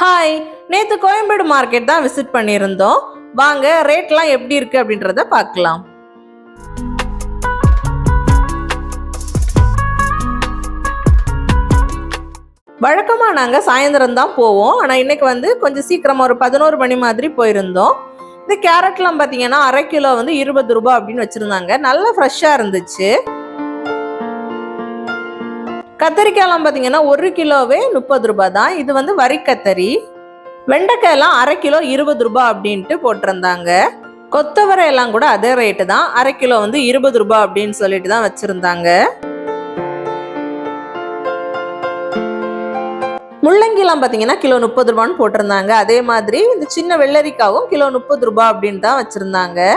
Hi, நேற்று Koyambedu market தான் visit பண்ணியிருந்தோம். வாங்க ரேட்லாம் எப்படி இருக்கு அப்படின்றத பார்க்கலாம். வழக்கமாக நாங்கள் சாயந்தரம் தான் போவோம். ஆனால் இன்னைக்கு கொஞ்சம் சீக்கிரமாக ஒரு 11 மணி மாதிரி போயிருந்தோம். இந்த கேரட்லாம் பார்த்தீங்கன்னா அரை கிலோ 20 ரூபாய் அப்படின்னு வச்சுருந்தாங்க. நல்லா ஃப்ரெஷ்ஷாக இருந்துச்சு. கத்தரிக்காயெல்லாம் பார்த்தீங்கன்னா 1 கிலோவே 30 ரூபாய் தான். இது வரி கத்தரி. வெண்டைக்காயெல்லாம் அரை கிலோ 20 ரூபாய் அப்படின்ட்டு போட்டிருந்தாங்க. கொத்தவரை எல்லாம் கூட அதே ரேட்டு தான். அரை கிலோ 20 ரூபாய் அப்படின்னு சொல்லிட்டு தான் வச்சிருந்தாங்க. முள்ளங்கிலாம் பார்த்தீங்கன்னா கிலோ 30 ரூபான்னு போட்டிருந்தாங்க. அதே மாதிரி இந்த சின்ன வெள்ளரிக்காவும் கிலோ 30 ரூபாய் அப்படின்னு தான் வச்சிருந்தாங்க.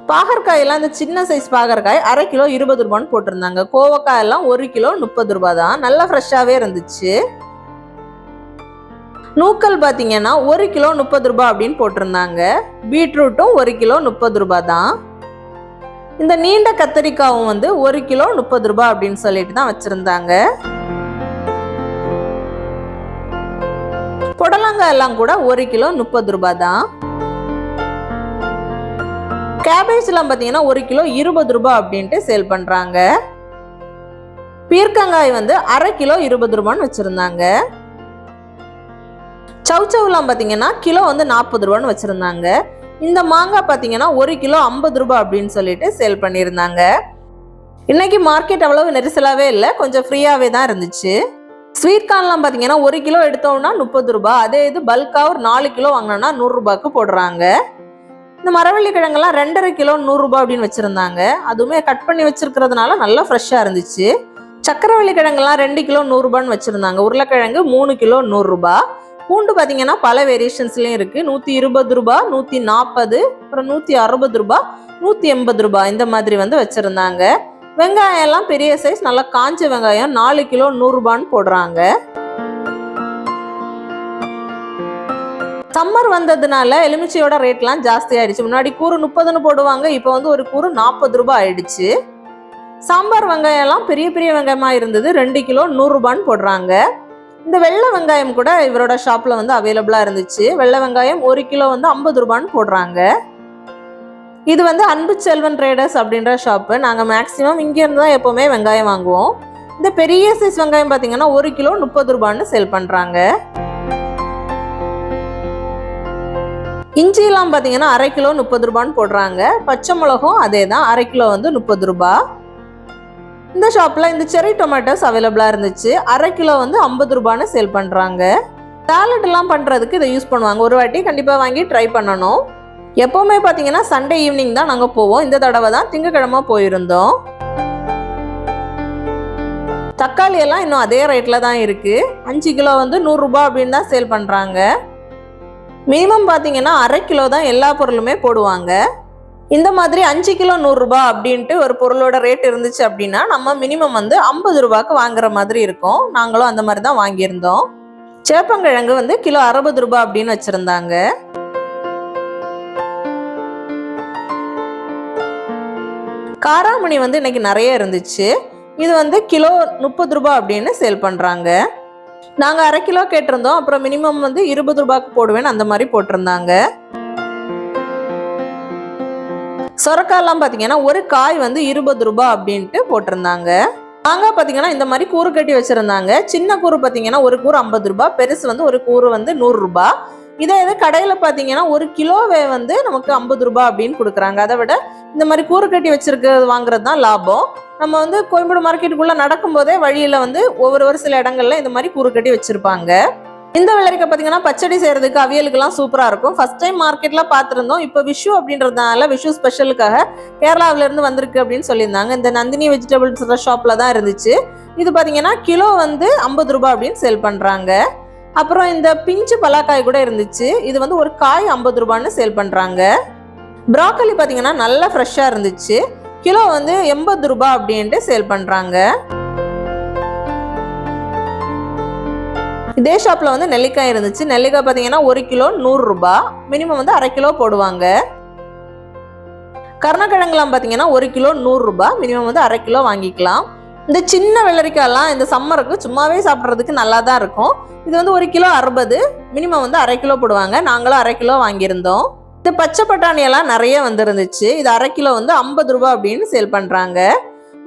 பாகற்காயெல்லாம் இந்த சின்ன சைஸ் பாகற்காய் அரை கிலோ 20 ரூபான்னு போட்டிருந்தாங்க. கோவக்காய் எல்லாம் 1 கிலோ 30 ரூபாய் தான். நல்லா ஃப்ரெஷ்ஷாகவே இருந்துச்சு. நூக்கல் பார்த்தீங்கன்னா 1 கிலோ 30 ரூபாய் அப்படின்னு போட்டிருந்தாங்க. பீட்ரூட்டும் 1 கிலோ 30 ரூபாய் தான். இந்த நீண்ட கத்தரிக்காவும் 1 கிலோ 30 ரூபாய் அப்படின்னு சொல்லிட்டு தான் வச்சிருந்தாங்க. புடலங்காய் எல்லாம் கூட 1 கிலோ 30 ரூபாய் தான். கேபேஜ்லாம் பார்த்தீங்கன்னா 1 கிலோ 20 ரூபாய் அப்படின்ட்டு சேல் பண்றாங்க. பீர்க்கங்காய் அரை கிலோ 20 ரூபான்னு வச்சிருந்தாங்க. சவுச்சவுலாம் பார்த்தீங்கன்னா கிலோ 40 ரூபான்னு வச்சிருந்தாங்க. இந்த மாங்காய் பார்த்தீங்கன்னா 1 கிலோ 50 ரூபாய் அப்படின்னு சொல்லிட்டு சேல் பண்ணியிருந்தாங்க. இன்னைக்கு மார்க்கெட் அவ்வளவு நெரிசலாவே இல்லை, கொஞ்சம் ஃப்ரீயாவே தான் இருந்துச்சு. ஸ்வீட் கார்ன்லாம் பார்த்தீங்கன்னா 1 கிலோ எடுத்தோம்னா 30 ரூபாய். அதே இது பல்கா ஒரு 4 கிலோ வாங்கினோம்னா 100 ரூபாய்க்கு போடுறாங்க. இந்த மரவள்ளி கிழங்கெல்லாம் 2,5 கிலோ 100 ரூபாய் அப்படின்னு வச்சிருந்தாங்க. அதுவுமே கட் பண்ணி வச்சிருக்கிறதுனால நல்லா ஃப்ரெஷ்ஷாக இருந்துச்சு. சக்கரவள்ளி கிழங்கெல்லாம் 2 கிலோ 100 ரூபான்னு வச்சிருந்தாங்க. உருளைக்கிழங்கு 3 கிலோ 100 ரூபாய். பூண்டு பார்த்தீங்கன்னா பல வேரியேஷன்ஸ்லயும் இருக்கு. 120 ரூபாய், 140, அப்புறம் 160 ரூபாய், 180 ரூபாய் இந்த மாதிரி வச்சிருந்தாங்க. வெங்காயம் எல்லாம் பெரிய சைஸ் நல்லா காஞ்ச வெங்காயம் 4 கிலோ 100 ரூபான்னு போடுறாங்க. சம்மர் வந்ததுனால எலுமிச்சையோட ரேட்லாம் ஜாஸ்தி ஆயிடுச்சு. முன்னாடி கூறு 30ன்னு போடுவாங்க, இப்போ ஒரு கூறு 40 ரூபாய் ஆயிடுச்சு. சாம்பார் வெங்காயம் எல்லாம் பெரிய பெரிய வெங்காயமா இருந்தது, 2 கிலோ 100 ரூபான்னு போடுறாங்க. இந்த வெள்ளை வெங்காயம் கூட இவரோட ஷாப்ல அவைலபிளா இருந்துச்சு. வெள்ளை வெங்காயம் 1 கிலோ 50 ரூபான்னு போடுறாங்க. இது அன்பு செல்வன் ட்ரேடர்ஸ் அப்படின்ற ஷாப்பு. நாங்கள் மேக்சிமம் இங்க இருந்து தான் எப்பவுமே வெங்காயம் வாங்குவோம். இந்த பெரிய சைஸ் வெங்காயம் பார்த்தீங்கன்னா 1 கிலோ 30 ரூபான்னு சேல் பண்றாங்க. இஞ்சிலாம் பார்த்தீங்கன்னா அரை கிலோ 30 ரூபான்னு போடுறாங்க. பச்சை மிளகும் அதே தான், அரை கிலோ 30 ரூபாய். இந்த ஷாப்ல இந்த செரி டொமேட்டோஸ் அவைலபிளா இருந்துச்சு. அரை கிலோ 50 ரூபான்னு சேல் பண்றாங்க. சாலட் எல்லாம் பண்றதுக்கு இதை யூஸ் பண்ணுவாங்க. ஒரு வாட்டி கண்டிப்பா வாங்கி ட்ரை பண்ணணும். எப்பவுமே பார்த்தீங்கன்னா சண்டே ஈவினிங் தான் நாங்கள் போவோம். இந்த தடவை தான் திங்கக்கிழமை போயிருந்தோம். தக்காளி எல்லாம் இன்னும் அதே ரேட்ல தான் இருக்கு. 5 கிலோ 100 ரூபாய் அப்படின்னு தான் சேல் பண்றாங்க. மினிமம் பார்த்தீங்கன்னா அரை கிலோ தான் எல்லா பொருளுமே போடுவாங்க. இந்த மாதிரி 5 கிலோ 100 ரூபாய் அப்படின்ட்டு ஒரு பொருளோட ரேட் இருந்துச்சு அப்படின்னா நம்ம மினிமம் 50 ரூபாய்க்கு வாங்குற மாதிரி இருக்கும். நாங்களும் அந்த மாதிரி தான் வாங்கியிருந்தோம். சேப்பங்கிழங்கு கிலோ 60 ரூபாய் அப்படின்னு வச்சிருந்தாங்க. காராமணி இன்னைக்கு நிறைய இருந்துச்சு. இது கிலோ 30 ரூபாய் அப்படின்னு சேல் பண்றாங்க. நாங்கள் அரை கிலோ கேட்டிருந்தோம். அப்புறம் மினிமம் 20 ரூபாய்க்கு போடுவேன்னு அந்த மாதிரி போட்டிருந்தாங்க. சொரக்காயெல்லாம் பார்த்தீங்கன்னா ஒரு காய் 20 ரூபாய் அப்படின்ட்டு போட்டிருந்தாங்க. மாங்காய் பார்த்தீங்கன்னா இந்த மாதிரி கூறு கட்டி வச்சிருந்தாங்க. சின்ன கூறு பார்த்தீங்கன்னா ஒரு கூறு 50 ரூபாய், பெருசு ஒரு கூறு 100 ரூபாய். இதே கடையில் பார்த்தீங்கன்னா ஒரு கிலோவே நமக்கு 50 ரூபாய் அப்படின்னு கொடுக்குறாங்க. அதை விட இந்த மாதிரி கூறு கட்டி வச்சிருக்கிறது வாங்குறது தான் லாபம். நம்ம கோயம்பேடு மார்க்கெட்டுக்குள்ள நடக்கும் போதே வழியில ஒரு சில இடங்கள்ல இந்த மாதிரி கூறு கட்டி வச்சிருப்பாங்க. இந்த வெள்ளரிக்காய் பார்த்தீங்கன்னா பச்சடி செய்யறதுக்கு அவியலுக்குலாம் சூப்பரா இருக்கும். ஃபர்ஸ்ட் டைம் மார்க்கெட்ல பார்த்துருந்தோம். இப்போ விஷு அப்படின்றதுனால விஷு ஸ்பெஷலுக்காக கேரளாவில இருந்து வந்திருக்கு அப்படின்னு சொல்லியிருந்தாங்க. இந்த நந்தினி வெஜிடபிள்ஸ் ஷாப்ல தான் இருந்துச்சு. இது பார்த்தீங்கன்னா கிலோ 50 ரூபாய் அப்படின்னு சேல் பண்றாங்க. அப்புறம் இந்த பிஞ்சு பலாக்காய் கூட இருந்துச்சு. இது ஒரு காய் 50 ரூபான்னு சேல் பண்றாங்க. ப்ராக்கலி பார்த்தீங்கன்னா நல்லா ஃப்ரெஷ்ஷா இருந்துச்சு. கிலோ 80 ரூபாய் அப்படின்ட்டு சேல் பண்றாங்க. இதே ஷாப்ல நெல்லிக்காய் இருந்துச்சு. நெல்லிக்காய் பார்த்தீங்கன்னா 1 கிலோ 100 ரூபாய். மினிமம் அரை கிலோ போடுவாங்க. கருணக்கிழங்குலாம் பார்த்தீங்கன்னா 1 கிலோ 100 ரூபாய். மினிமம் அரை கிலோ வாங்கிக்கலாம். இந்த சின்ன வெள்ளரிக்காயெல்லாம் இந்த சம்மருக்கு சும்மாவே சாப்பிட்றதுக்கு நல்லா தான் இருக்கும். இது வந்து 1 கிலோ 60, மினிமம் வந்து 1/2 கிலோ போடுவாங்க. நாங்களும் 1/2 கிலோ வாங்கியிருந்தோம். இந்த பச்சை பட்டாணியெல்லாம் நிறைய வந்துருந்துச்சு. இது 1/2 கிலோ வந்து 50 ரூபா அப்படின்னு சேல் பண்ணுறாங்க.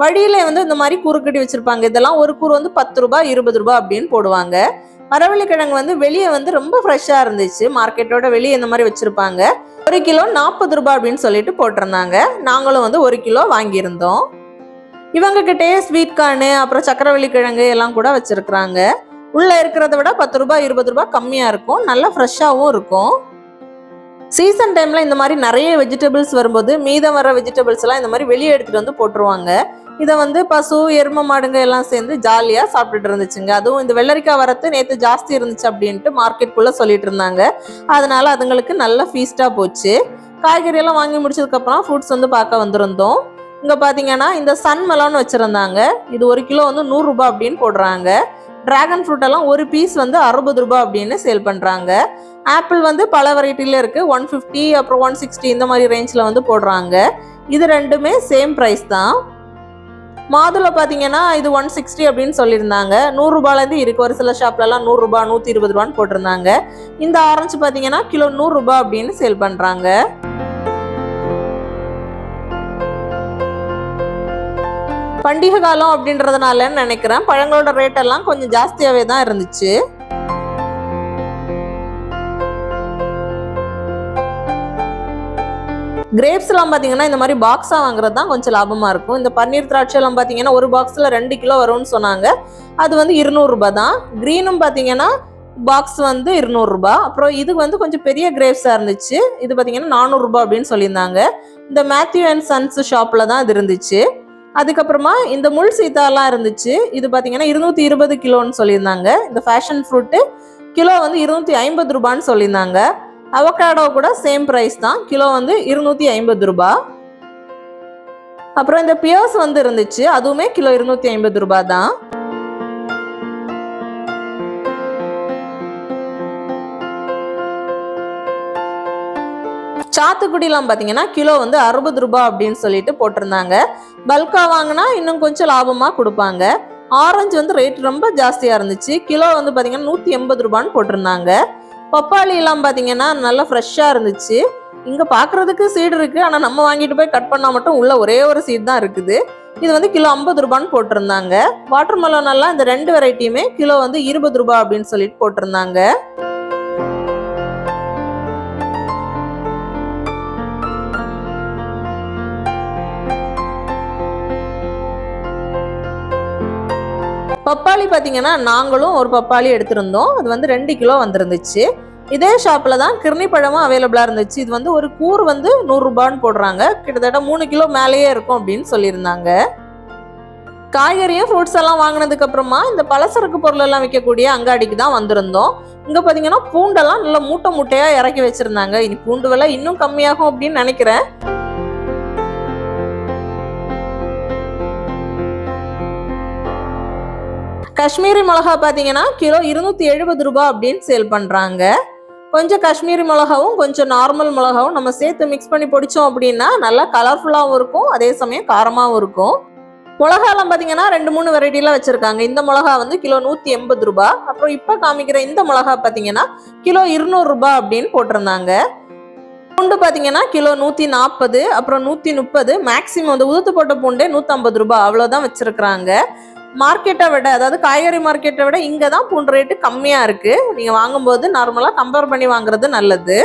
வழியில வந்து இந்த மாதிரி கூறு கட்டி வச்சிருப்பாங்க. இதெல்லாம் ஒரு கூறு வந்து 10 ரூபா 20 ரூபா அப்படின்னு போடுவாங்க. மரவள்ளிக்கிழங்கு வந்து வெளியே வந்து ரொம்ப ஃப்ரெஷ்ஷாக இருந்துச்சு. மார்க்கெட்டோட வெளியே இந்த மாதிரி வச்சிருப்பாங்க. 1 கிலோ 40 ரூபா அப்படின்னு சொல்லிட்டு போட்டிருந்தாங்க. நாங்களும் வந்து 1 கிலோ வாங்கியிருந்தோம். இவங்க கிட்டே ஸ்வீட் கார்னு அப்புறம் சக்கரவள்ளி கிழங்கு எல்லாம் கூட வச்சிருக்கிறாங்க. உள்ள இருக்கிறத விட 10 ரூபாய் 20 ரூபாய் கம்மியா இருக்கும். நல்லா ஃப்ரெஷ்ஷாகவும் இருக்கும். சீசன் டைம்ல இந்த மாதிரி நிறைய வெஜிடபிள்ஸ் வரும்போது மீதம் வர வெஜிடபிள்ஸ் எல்லாம் இந்த மாதிரி வெளியே எடுத்துட்டு வந்து போட்டுருவாங்க. இதை வந்து பசு எரும மாடுங்க எல்லாம் சேர்ந்து ஜாலியா சாப்பிட்டுட்டு இருந்துச்சுங்க. அதுவும் இந்த வெள்ளரிக்காய் வரத்து நேற்று ஜாஸ்தி இருந்துச்சு அப்படின்ட்டு மார்க்கெட்டுக்குள்ள சொல்லிட்டு இருந்தாங்க. அதனால அதுங்களுக்கு நல்ல ஃபீஸ்டா போச்சு. காய்கறி எல்லாம் வாங்கி முடிச்சதுக்கு அப்புறம் ஃப்ரூட்ஸ் வந்து பார்க்க வந்திருந்தோம். இங்க பாத்தீங்கன்னா இந்த சன் மெலான் வச்சிருந்தாங்க. இது 1 கிலோ வந்து 100 ரூபாய் அப்படின்னு போடுறாங்க. டிராகன் ஃப்ரூட் எல்லாம் ஒரு பீஸ் வந்து 60 ரூபாய் அப்படின்னு சேல் பண்றாங்க. ஆப்பிள் வந்து பல வெரைட்டில இருக்கு. 150 அப்புறம் 160 இந்த மாதிரி ரேஞ்ச்ல வந்து போடுறாங்க. இது ரெண்டுமே சேம் பிரைஸ் தான். மாதுளை பாத்தீங்கன்னா இது 160 அப்படின்னு சொல்லியிருந்தாங்க. 100 ரூபாயில இருந்து இருக்கு. ஒரு சில ஷாப்ல எல்லாம் 100 ரூபாய் 120 ரூபான்னு போட்டிருந்தாங்க. இந்த ஆரஞ்சு பாத்தீங்கன்னா கிலோ 100 ரூபாய் அப்படின்னு சேல் பண்றாங்க. பண்டிகை காலம் அப்படின்றதுனால நினைக்கிறேன் பழங்களோட ரேட் எல்லாம் கொஞ்சம் ஜாஸ்தியாவே தான் இருந்துச்சு. கிரேப்ஸ் எல்லாம் பாத்தீங்கன்னா இந்த மாதிரி பாக்ஸா வாங்குறது தான் கொஞ்சம் லாபமா இருக்கும். இந்த பன்னீர் திராட்சை எல்லாம் பாத்தீங்கன்னா ஒரு பாக்ஸ்ல 2 கிலோ வரும்னு சொன்னாங்க. அது வந்து 200 ரூபாய் தான். கிரீனும் பாத்தீங்கன்னா பாக்ஸ் வந்து 200 ரூபாய். அப்புறம் இது வந்து கொஞ்சம் பெரிய கிரேப்ஸா இருந்துச்சு. இது பாத்தீங்கன்னா 400 ரூபாய் அப்படின்னு சொல்லியிருந்தாங்க. இந்த மேத்யூ அண்ட் சன்ஸ் ஷாப்ல தான் இது இருந்துச்சு. அதுக்கப்புறமா இந்த முள் சீத்தாலாம் இருந்துச்சு. இது பாத்தீங்கன்னா 220 கிலோன்னு சொல்லியிருந்தாங்க. இந்த ஃபேஷன் ஃப்ரூட்டு கிலோ வந்து 250 ரூபான்னு சொல்லியிருந்தாங்க. அவகாடோ கூட சேம் பிரைஸ் தான். கிலோ வந்து 250 ரூபாய். அப்புறம் இந்த பியர்ஸ் வந்து இருந்துச்சு. அதுவுமே கிலோ 250 ரூபாய் தான். சாத்துக்குடிலாம் பார்த்தீங்கன்னா கிலோ வந்து 60 ரூபாய் அப்படின்னு சொல்லிட்டு போட்டிருந்தாங்க. பல்கா வாங்கினா இன்னும் கொஞ்சம் லாபமாக கொடுப்பாங்க. ஆரஞ்சு வந்து ரேட் ரொம்ப ஜாஸ்தியாக இருந்துச்சு. கிலோ வந்து பார்த்தீங்கன்னா 180 ரூபான்னு போட்டிருந்தாங்க. பப்பாளி எல்லாம் பார்த்தீங்கன்னா நல்லா ஃப்ரெஷ்ஷாக இருந்துச்சு. இங்கே பார்க்குறதுக்கு சீடு இருக்குது. ஆனால் நம்ம வாங்கிட்டு போய் கட் பண்ணால் மட்டும் உள்ள ஒரே ஒரு சீட் தான் இருக்குது. இது வந்து கிலோ 50 ரூபான்னு போட்டிருந்தாங்க. வாட்டர் மெலன் எல்லாம் இந்த 2 வெரைட்டியுமே கிலோ வந்து 20 ரூபாய் அப்படின்னு சொல்லிட்டு போட்டிருந்தாங்க. பப்பாளி பார்த்தீங்கன்னா நாங்களும் ஒரு பப்பாளி எடுத்திருந்தோம். அது வந்து 2 கிலோ வந்துருந்துச்சு. இதே ஷாப்பில் தான் கிர்னி பழமும் அவைலபிளாக இருந்துச்சு. இது வந்து ஒரு கூறு வந்து 100 ரூபான்னு போடுறாங்க. கிட்டத்தட்ட 3 கிலோ மேலேயே இருக்கும் அப்படின்னு சொல்லியிருந்தாங்க. காய்கறியும் ஃப்ரூட்ஸ் எல்லாம் வாங்கினதுக்கு அப்புறமா இந்த பலசரக்கு பொருள் எல்லாம் விற்கக்கூடிய அங்காடிக்கு தான் வந்திருந்தோம். இங்கே பார்த்தீங்கன்னா பூண்டெல்லாம் நல்லா மூட்டை மூட்டையாக இறக்கி வச்சிருந்தாங்க. இனி பூண்டு விலை இன்னும் கம்மியாகும் அப்படின்னு நினைக்கிறேன். காஷ்மீரி மிளகா பார்த்தீங்கன்னா கிலோ 270 ரூபாய் அப்படின்னு சேல் பண்ணுறாங்க. கொஞ்சம் காஷ்மீரி மிளகாவும் கொஞ்சம் நார்மல் மிளகாவும் நம்ம சேர்த்து மிக்ஸ் பண்ணி பொடிச்சோம் அப்படின்னா நல்லா கலர்ஃபுல்லாகவும் இருக்கும், அதே சமயம் காரமாகவும் இருக்கும். மிளகாலாம் பார்த்தீங்கன்னா 2-3 வெரைட்டிலாம் வச்சுருக்காங்க. இந்த மிளகா வந்து கிலோ 180 ரூபாய். அப்புறம் இப்போ காமிக்கிற இந்த மிளகா பார்த்தீங்கன்னா கிலோ 200 ரூபாய் அப்படின்னு போட்டிருந்தாங்க. பூண்டு பார்த்தீங்கன்னா கிலோ 140, அப்புறம் 130, மேக்ஸிமம் வந்து உதுத்து போட்ட பூண்டே 150 ரூபாய் அவ்வளோதான் வச்சுருக்குறாங்க. மார்க்கெட்டை விட, அதாவது காய்கறி மார்க்கெட்டை விட இங்கே தான் பூண்டு ரேட்டு கம்மியாக இருக்குது. நீங்கள் வாங்கும்போது நார்மலாக கம்பேர் பண்ணி வாங்குறது நல்லது.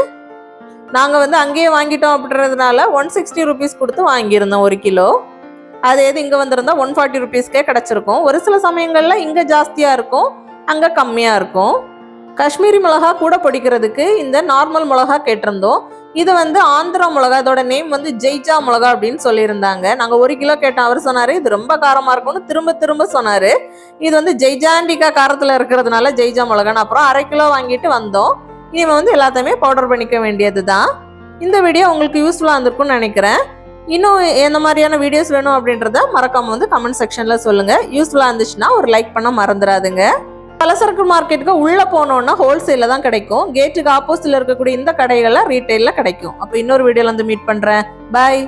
நாங்கள் வந்து அங்கேயே வாங்கிட்டோம் அப்படின்றதுனால 160 ருபீஸ் கொடுத்து வாங்கியிருந்தோம் 1 கிலோ. அதே இது இங்கே வந்திருந்தா 140 ருபீஸ்க்கே கிடச்சிருக்கும். ஒரு சில சமயங்களில் இங்கே ஜாஸ்தியாக இருக்கும், அங்கே கம்மியாக இருக்கும். காஷ்மீரி மிளகா கூட பொடிக்கிறதுக்கு இந்த நார்மல் மிளகா கேட்டிருந்தோம். இது வந்து ஆந்திரா மிளகா. இதோட நேம் வந்து ஜெய்ஜா மிளகா அப்படின்னு சொல்லியிருந்தாங்க. நாங்கள் 1 கிலோ கேட்டோம். அவர் சொன்னார் இது ரொம்ப காரமாக இருக்கும்னு திரும்ப திரும்ப சொன்னார். இது வந்து ஜெய்ஜாண்டிகா காரத்தில் இருக்கிறதுனால ஜெய்ஜா மிளகான்னு அப்புறம் 1/2 கிலோ வாங்கிட்டு வந்தோம். இனிமேல் வந்து எல்லாத்தையுமே பவுடர் பண்ணிக்க வேண்டியது தான். இந்த வீடியோ உங்களுக்கு யூஸ்ஃபுல்லாக இருந்திருக்கும்னு நினைக்கிறேன். இன்னும் எந்த மாதிரியான வீடியோஸ் வேணும் அப்படின்றத மறக்காம வந்து கமெண்ட் செக்ஷனில் சொல்லுங்கள். யூஸ்ஃபுல்லாக இருந்துச்சுன்னா ஒரு லைக் பண்ண மறந்துடாதுங்க. பலசரக்கு மார்க்கெட்டுக்கு உள்ளே போனோன்னா ஹோல்சேலில் தான் கிடைக்கும். கேட்டுக்கு ஆப்போசிட்டில் இருக்கக்கூடிய இந்த கடைகளில் ரீட்டைலில் கிடைக்கும். அப்போ இன்னொரு வீடியோவில் வந்து மீட் பண்ணுறேன். பாய்.